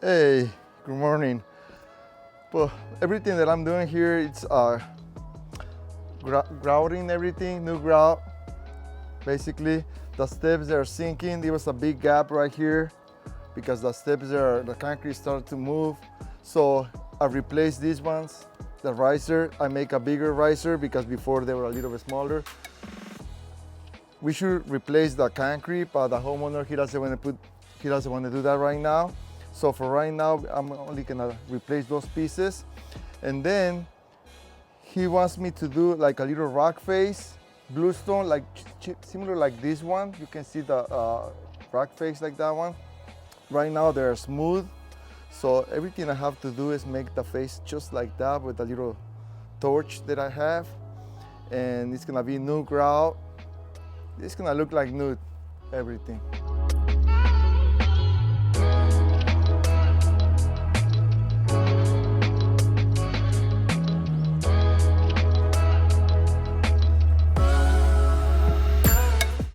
Hey, good morning. Well, everything that I'm doing here, it's grouting everything, new grout. Basically, the steps are sinking. There was a big gap right here because the concrete started to move. So I replaced these ones. The riser, I make a bigger riser because before they were a little bit smaller. We should replace the concrete, but the homeowner, he doesn't want to do that right now. So for right now, I'm only gonna replace those pieces. And then he wants me to do like a little rock face, bluestone, like similar like this one. You can see the rock face like that one. Right now they're smooth. So everything I have to do is make the face just like that with a little torch that I have. And it's gonna be new grout. It's gonna look like new, everything.